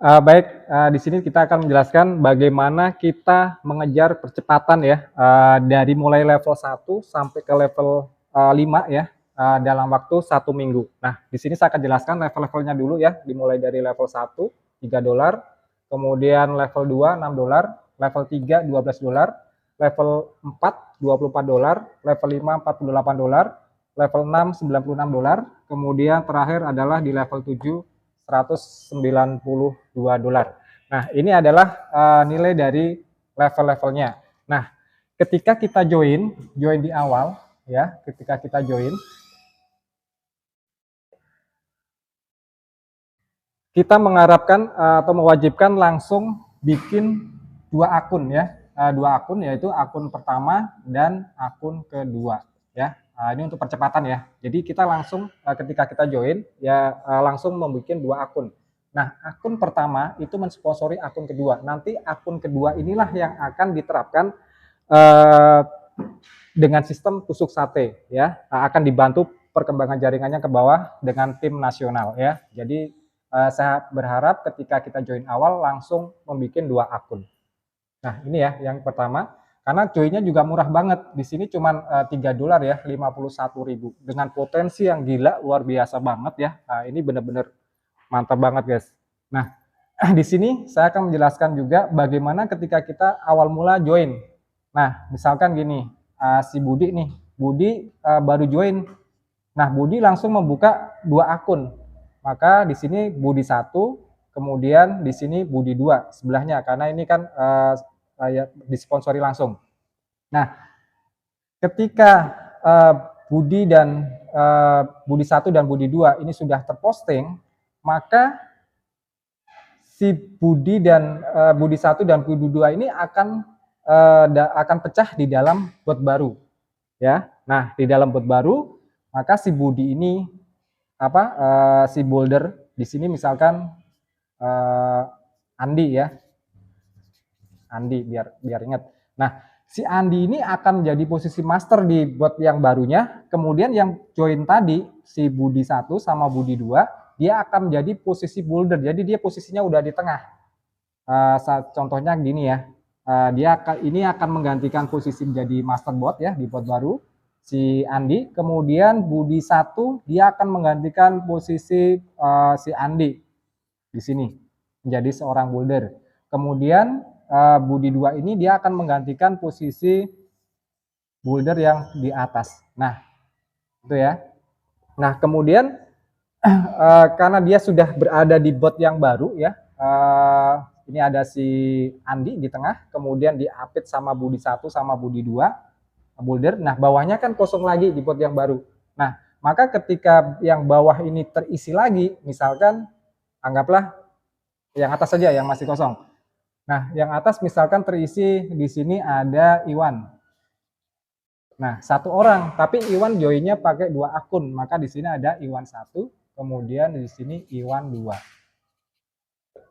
Baik, di sini kita akan menjelaskan bagaimana kita mengejar percepatan ya, dari mulai level 1 sampai ke level 5 ya, dalam waktu 1 minggu. Nah, di sini saya akan jelaskan level-levelnya dulu ya, dimulai dari level 1, $3, kemudian level 2, $6, level 3, $12, level 4, $24, level 5, $48, level 6, $96, kemudian terakhir adalah di level 7, $192. Nah, ini adalah nilai dari level-levelnya. Nah, ketika kita join di awal ya, ketika kita join, kita mengharapkan atau mewajibkan langsung bikin 2 akun ya, 2 akun, yaitu akun pertama dan akun kedua ya. Ini untuk percepatan ya. Jadi kita langsung ketika kita join ya langsung membuat 2 akun. Nah, akun pertama itu mensponsori akun kedua. Nanti akun kedua inilah yang akan diterapkan dengan sistem tusuk sate ya. Akan dibantu perkembangan jaringannya ke bawah dengan tim nasional ya. Jadi saya berharap ketika kita join awal langsung membuat 2 akun. Nah, ini ya yang pertama. Karena joinnya juga murah banget. Di sini cuma $3 ya, 51.000 dengan potensi yang gila luar biasa banget ya. Nah, ini benar-benar mantap banget, guys. Nah, di sini saya akan menjelaskan juga bagaimana ketika kita awal mula join. Nah, misalkan gini, si Budi nih, Budi baru join. Nah, Budi langsung membuka 2 akun. Maka di sini Budi 1, kemudian di sini Budi 2 sebelahnya, karena ini kan disponsori langsung. Nah, ketika Budi dan Budi 1 dan Budi 2 ini sudah terposting, maka si Budi dan Budi 1 dan Budi 2 ini akan pecah di dalam bot baru. Ya. Nah, di dalam bot baru, maka si Budi ini si boulder di sini misalkan Andi ya. Andi biar ingat. Nah, si Andi ini akan menjadi posisi master di bot yang barunya, kemudian yang join tadi si Budi 1 sama Budi 2, dia akan menjadi posisi boulder. Jadi dia posisinya udah di tengah. Contohnya gini ya. Ini akan menggantikan posisi menjadi master bot ya di bot baru si Andi, kemudian Budi 1 dia akan menggantikan posisi si Andi di sini menjadi seorang boulder. Kemudian Budi 2 ini dia akan menggantikan posisi boulder yang di atas. Nah, itu ya. Nah, kemudian karena dia sudah berada di bot yang baru ya, ini ada si Andi di tengah, kemudian diapit sama Budi 1 sama Budi 2 boulder. Nah, bawahnya kan kosong lagi di bot yang baru. Nah, maka ketika yang bawah ini terisi lagi, misalkan anggaplah yang atas saja yang masih kosong. Nah, yang atas misalkan terisi di sini ada Iwan. Nah, 1 orang, tapi Iwan joinnya pakai 2 akun, maka di sini ada Iwan 1, kemudian di sini Iwan 2.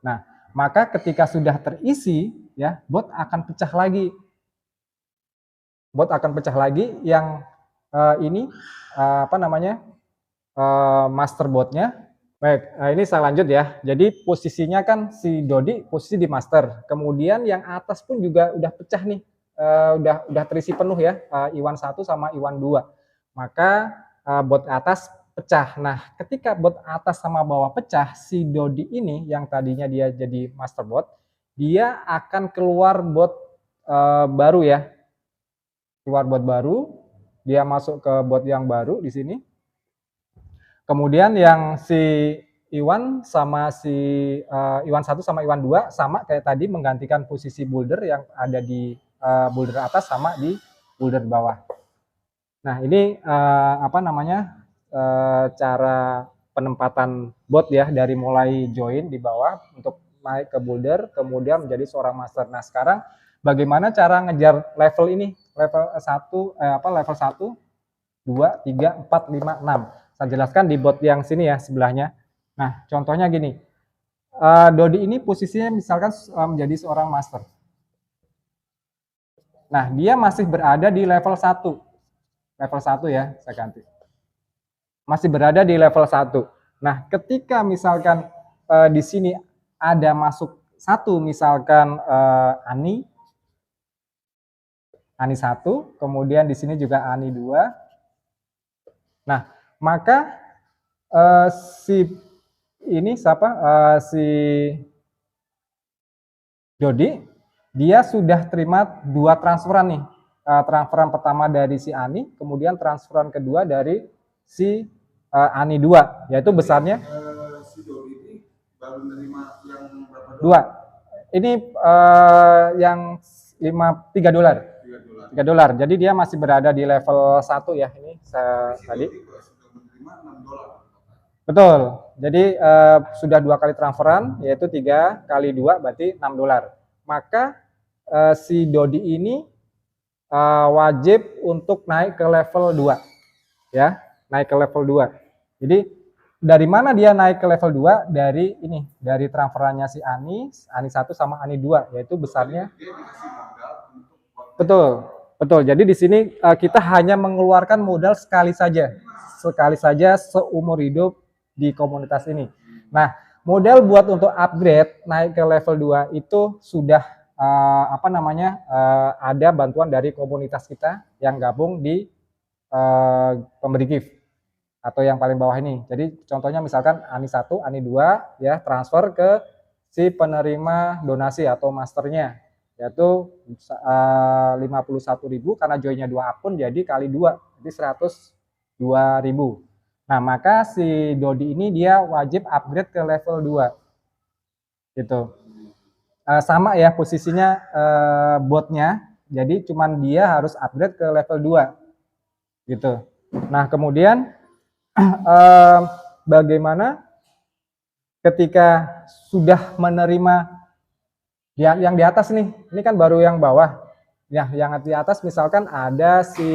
Nah, maka ketika sudah terisi, ya, bot akan pecah lagi. Bot akan pecah lagi yang ini master botnya. Baik, ini saya lanjut ya. Jadi posisinya kan si Dodi posisi di master. Kemudian yang atas pun juga udah pecah nih. Udah terisi penuh ya, Iwan 1 sama Iwan 2. Maka bot atas pecah. Nah, ketika bot atas sama bawah pecah, si Dodi ini yang tadinya dia jadi master bot, dia akan keluar bot baru ya. Keluar bot baru, dia masuk ke bot yang baru di sini. Kemudian yang si Iwan sama si Iwan 1 sama Iwan 2 sama kayak tadi menggantikan posisi boulder yang ada di boulder atas sama di boulder bawah. Nah, ini cara penempatan bot ya dari mulai join di bawah untuk naik ke boulder kemudian menjadi seorang master. Nah, sekarang bagaimana cara ngejar level ini? Level 1, 2, 3, 4, 5, 6. Saya jelaskan di bot yang sini ya sebelahnya. Nah, contohnya gini. Dodi ini posisinya misalkan menjadi seorang master. Nah, dia masih berada di level 1. Level 1 ya, saya ganti. Masih berada di level 1. Nah, ketika misalkan di sini ada masuk satu, misalkan Ani 1, kemudian di sini juga Ani 2. Nah, maka si ini siapa? Si Dodi, dia sudah terima 2 transferan nih. Transferan pertama dari si Ani, kemudian transferan kedua dari si Ani 2, yaitu besarnya si Dodi ini baru menerima yang berapa dolar? 2. Ini yang 3 dolar. 3 dolar. Jadi dia masih berada di level 1 ya ini tadi. Betul. Jadi sudah 2 kali transferan, yaitu 3 kali 2 berarti 6 dolar. Maka si Dodi ini wajib untuk naik ke level 2. Ya, naik ke level 2. Jadi dari mana dia naik ke level 2? Dari ini, dari transferannya si Ani 1 sama Ani 2, yaitu besarnya. Betul. Betul. Jadi di sini kita hanya mengeluarkan modal sekali saja. Sekali saja seumur hidup di komunitas ini. Nah, modal buat untuk upgrade naik ke level 2 itu sudah ada bantuan dari komunitas kita yang gabung di pemberi gift atau yang paling bawah ini. Jadi contohnya misalkan Ani 1, Ani 2 ya transfer ke si penerima donasi atau masternya, yaitu 51.000 karena joinnya 2 akun jadi kali 2, jadi 102.000. Nah, maka si Dodi ini dia wajib upgrade ke level 2. Gitu. Sama ya posisinya botnya, jadi cuman dia harus upgrade ke level 2. Gitu. Nah, kemudian bagaimana ketika sudah menerima yang di atas nih, ini kan baru yang bawah. Ya, yang di atas misalkan ada si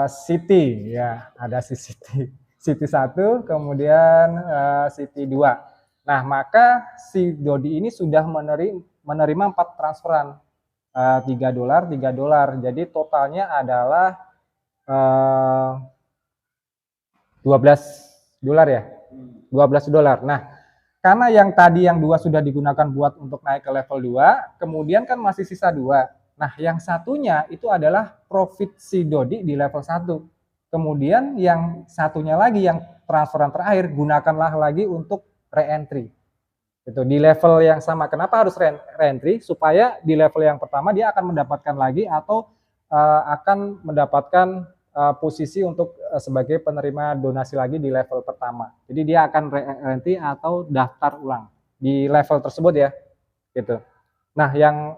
Siti, ya, ada si Siti. Siti 1, kemudian Siti 2. Nah, maka si Dodi ini sudah menerima 4 transferan. 3 dolar, 3 dolar. Jadi totalnya adalah 12 dolar ya. 12 dolar. Nah, karena yang tadi yang 2 sudah digunakan buat untuk naik ke level 2, kemudian kan masih sisa 2. Nah, yang satunya itu adalah profit si Dodi di level 1. Kemudian yang satunya lagi yang transferan terakhir gunakanlah lagi untuk re-entry. Itu di level yang sama. Kenapa harus re-entry? Supaya di level yang pertama dia akan mendapatkan lagi atau akan mendapatkan posisi untuk sebagai penerima donasi lagi di level pertama. Jadi dia akan re-entry atau daftar ulang di level tersebut ya. Gitu. Nah, yang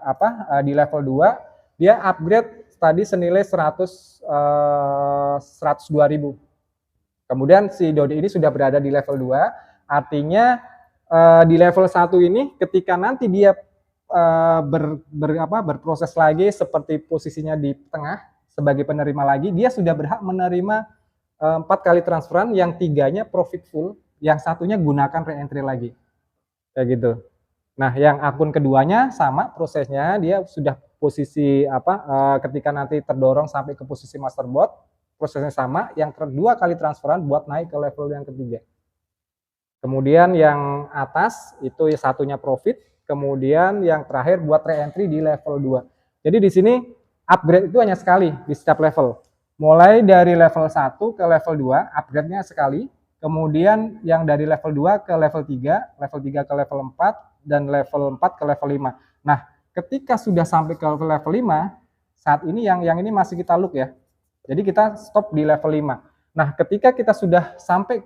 di level 2 dia upgrade tadi senilai 102.000. Kemudian si Dodi ini sudah berada di level 2, artinya di level 1 ini ketika nanti dia berproses lagi seperti posisinya di tengah sebagai penerima lagi, dia sudah berhak menerima 4 kali transferan, yang 3-nya profit full, yang satunya gunakan re-entry lagi. Kayak gitu. Nah, yang akun keduanya sama prosesnya, dia sudah posisi ketika nanti terdorong sampai ke posisi masterbot, prosesnya sama, yang kedua kali transferan buat naik ke level yang ketiga. Kemudian yang atas itu satunya profit, kemudian yang terakhir buat re-entry di level 2. Jadi di sini upgrade itu hanya sekali di setiap level. Mulai dari level 1 ke level 2, upgrade-nya sekali. Kemudian yang dari level 2 ke level 3, level 3 ke level 4, dan level 4 ke level 5. Nah, ketika sudah sampai ke level 5, saat ini yang ini masih kita look ya. Jadi kita stop di level 5. Nah, ketika kita sudah sampai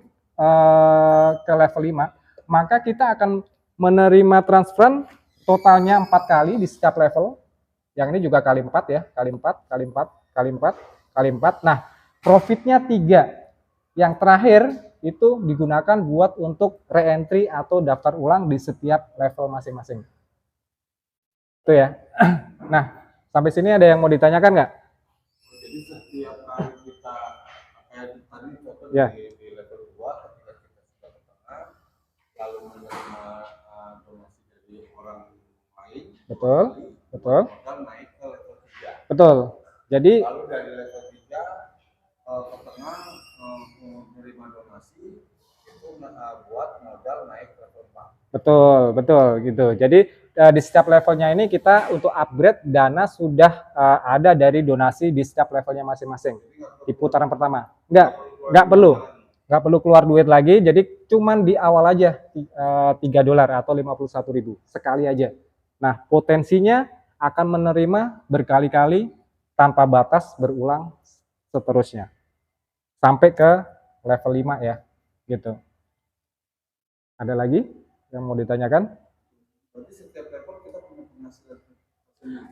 ke level 5, maka kita akan menerima transferan totalnya 4 kali di setiap level. Yang ini juga kali 4 ya, kali 4, kali 4, kali 4, kali 4. Nah, profitnya 3. Yang terakhir itu digunakan buat untuk re-entry atau daftar ulang di setiap level masing-masing. Itu ya. Nah, sampai sini ada yang mau ditanyakan nggak? Jadi setiap kali kita tadi ya. Di level 2 ketika kita sudah ke tengah lalu menerima donasi dari orang lain. Betul. Betul. Modal naik ke level 3. Betul. Jadi lalu dari level 3 ke tengah menerima donasi itu buat modal naik ke level 4. Betul, betul gitu. Jadi di setiap levelnya ini kita untuk upgrade dana sudah ada dari donasi di setiap levelnya masing-masing. Di putaran pertama. Nggak perlu. Nggak perlu keluar duit lagi, jadi cuman di awal aja $3 atau 51.000 sekali aja. Nah, potensinya akan menerima berkali-kali tanpa batas berulang seterusnya. Sampai ke level 5 ya, gitu. Ada lagi yang mau ditanyakan? Berarti setiap level kita punya penghasilan.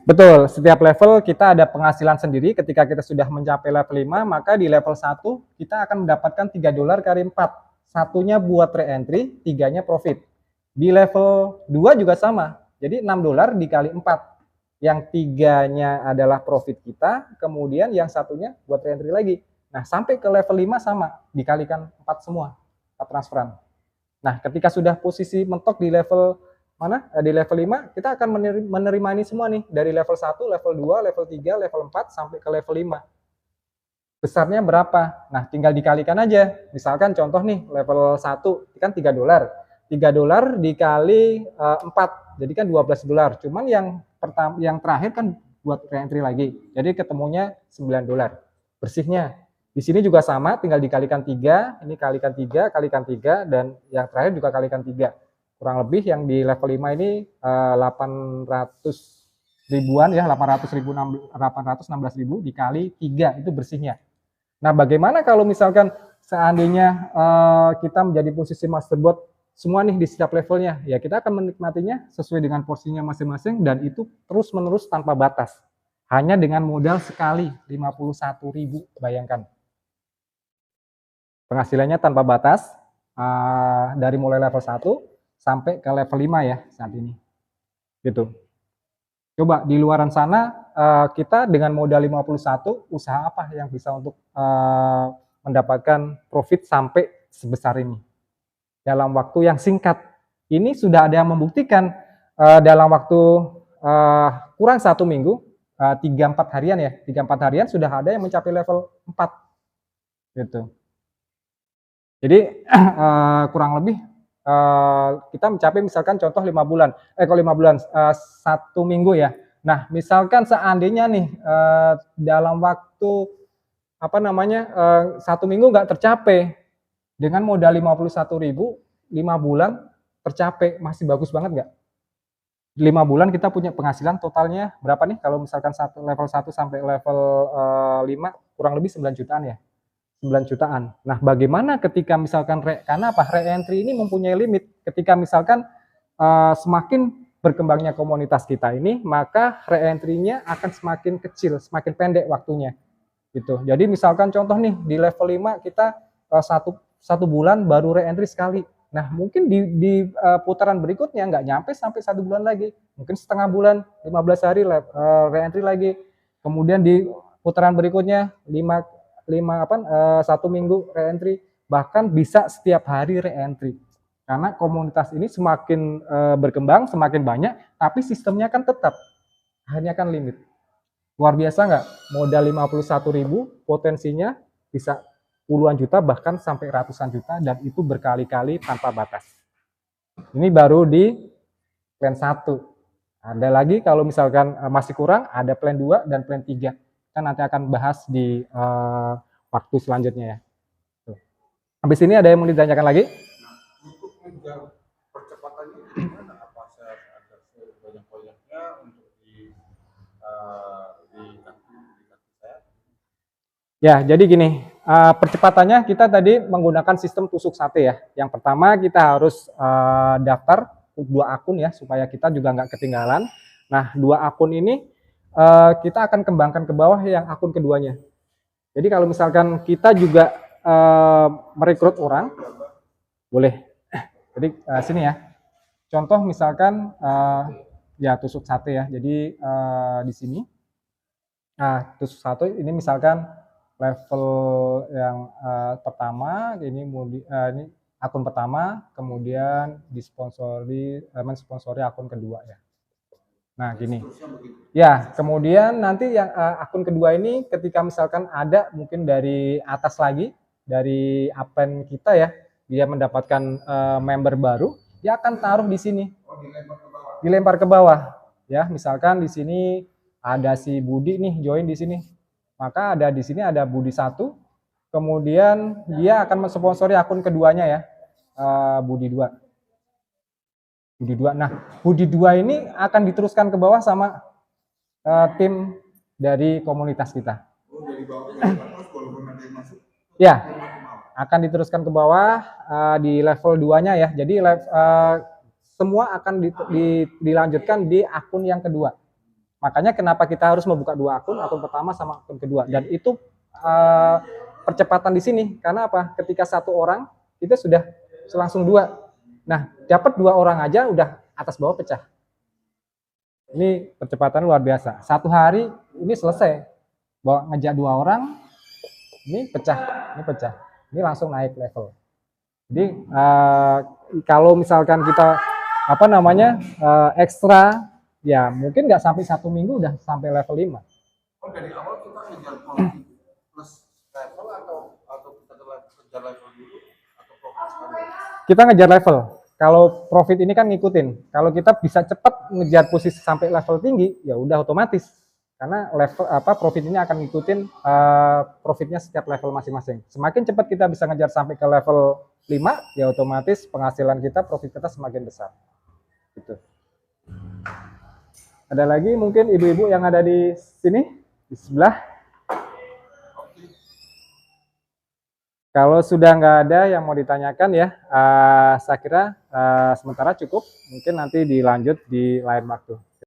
Betul, setiap level kita ada penghasilan sendiri. Ketika kita sudah mencapai level 5, maka di level 1 kita akan mendapatkan $3 kali 4. Satunya buat re-entry, tiganya profit. Di level 2 juga sama. Jadi $6 dikali 4. Yang tiganya adalah profit kita, kemudian yang satunya buat re-entry lagi. Nah, sampai ke level 5 sama, dikalikan 4 semua, 4 transferan. Nah, ketika sudah posisi mentok di level mana? Di level 5, kita akan menerima ini semua nih. Dari level 1, level 2, level 3, level 4, sampai ke level 5. Besarnya berapa? Nah, tinggal dikalikan aja. Misalkan contoh nih, level 1 kan $3. $3 dikali 4, jadi kan $12. Cuman yang terakhir kan buat re-entry lagi. Jadi ketemunya $9. Bersihnya. Di sini juga sama, tinggal dikalikan 3, ini kalikan 3, kalikan 3, dan yang terakhir juga kalikan 3. Kurang lebih yang di level 5 ini 800 ribuan ya, 816.000 dikali 3 itu bersihnya. Nah, bagaimana kalau misalkan seandainya kita menjadi posisi masterbot semua nih di setiap levelnya, ya kita akan menikmatinya sesuai dengan porsinya masing-masing dan itu terus-menerus tanpa batas. Hanya dengan modal sekali 51.000, bayangkan. Penghasilannya tanpa batas dari mulai level 1 sampai ke level 5 ya saat ini. Gitu. Coba di luaran sana kita dengan modal 51 usaha apa yang bisa untuk mendapatkan profit sampai sebesar ini dalam waktu yang singkat. Ini sudah ada yang membuktikan dalam waktu kurang 1 minggu, 3-4 harian ya, 3-4 harian sudah ada yang mencapai level 4 gitu. Jadi kurang lebih kita mencapai misalkan contoh 5 bulan, kalau 5 bulan 1 minggu ya. Nah, misalkan seandainya nih dalam waktu apa namanya 1 minggu nggak tercapai dengan modal 51.000, 5 bulan tercapai, masih bagus banget nggak? 5 bulan kita punya penghasilan totalnya berapa nih kalau misalkan level 1 sampai level 5 kurang lebih 9 jutaan ya. 9 jutaan. Nah, bagaimana ketika misalkan karena apa? Re-entry ini mempunyai limit. Ketika misalkan semakin berkembangnya komunitas kita ini, maka re-entry-nya akan semakin kecil, semakin pendek waktunya. Gitu. Jadi misalkan contoh nih di level 5 kita satu bulan baru re-entry sekali. Nah, mungkin di putaran berikutnya nggak nyampe sampai 1 bulan lagi. Mungkin setengah bulan, 15 hari re-entry lagi. Kemudian di putaran berikutnya 1 minggu re-entry, bahkan bisa setiap hari re-entry. Karena komunitas ini semakin berkembang, semakin banyak, tapi sistemnya kan tetap, hanya kan limit. Luar biasa nggak? Modal 51.000, potensinya bisa puluhan juta, bahkan sampai ratusan juta, dan itu berkali-kali tanpa batas. Ini baru di plan 1. Ada lagi kalau misalkan masih kurang, ada plan 2 dan plan 3. Kita nanti akan bahas di waktu selanjutnya ya. Tuh. Habis ini ada yang mau ditanyakan lagi? Nah, untuk menjauh percepatannya gimana? Apa saya ada sebanyak-banyaknya untuk di kaki saya? Ya, jadi gini, percepatannya kita tadi menggunakan sistem tusuk sate ya. Yang pertama kita harus daftar 2 akun ya, supaya kita juga nggak ketinggalan. Nah, 2 akun ini kita akan kembangkan ke bawah yang akun keduanya. Jadi kalau misalkan kita juga merekrut orang, boleh. Jadi sini ya. Contoh misalkan ya tusuk sate ya. Jadi di sini. Nah, tusuk sate ini misalkan level yang pertama, ini akun pertama, kemudian mensponsori akun kedua ya. Nah, gini. Ya, kemudian nanti yang akun kedua ini ketika misalkan ada mungkin dari atas lagi, dari upline kita ya, dia mendapatkan member baru, dia akan taruh di sini, Oh, dilempar ke bawah. dilempar ke bawah. Ya, misalkan di sini ada si Budi nih join di sini. Maka ada di sini ada Budi 1, kemudian dia akan mensponsori akun keduanya ya, Budi 2. Budi 2. Nah, Budi 2 ini akan diteruskan ke bawah sama tim dari komunitas kita. Oh, dari bawah ke atas walaupun nanti masuk. Ya, akan diteruskan ke bawah di level 2-nya ya. Jadi semua akan dilanjutkan di akun yang kedua. Makanya kenapa kita harus membuka 2 akun pertama sama akun kedua. Dan itu percepatan di sini. Karena apa? Ketika 1 orang, kita sudah langsung 2. Nah, dapat 2 orang aja udah atas bawah pecah. Ini percepatan luar biasa. 1 hari ini selesai. Bawa ngejak 2 orang, ini pecah, ini langsung naik level. Jadi kalau misalkan kita ekstra, ya mungkin nggak sampai 1 minggu udah sampai level 5. Oh, dari awal kita ngejar profit plus level atau kita ngejar level dulu atau profit sekali? Kita ngejar level. Kalau profit ini kan ngikutin. Kalau kita bisa cepat ngejar posisi sampai level tinggi, ya udah otomatis. Karena level profit ini akan ngikutin profitnya setiap level masing-masing. Semakin cepat kita bisa ngejar sampai ke level 5, ya otomatis penghasilan kita, profit kita semakin besar. Gitu. Ada lagi mungkin ibu-ibu yang ada di sini, di sebelah. Kalau sudah nggak ada yang mau ditanyakan ya, saya kira sementara cukup. Mungkin nanti dilanjut di lain waktu.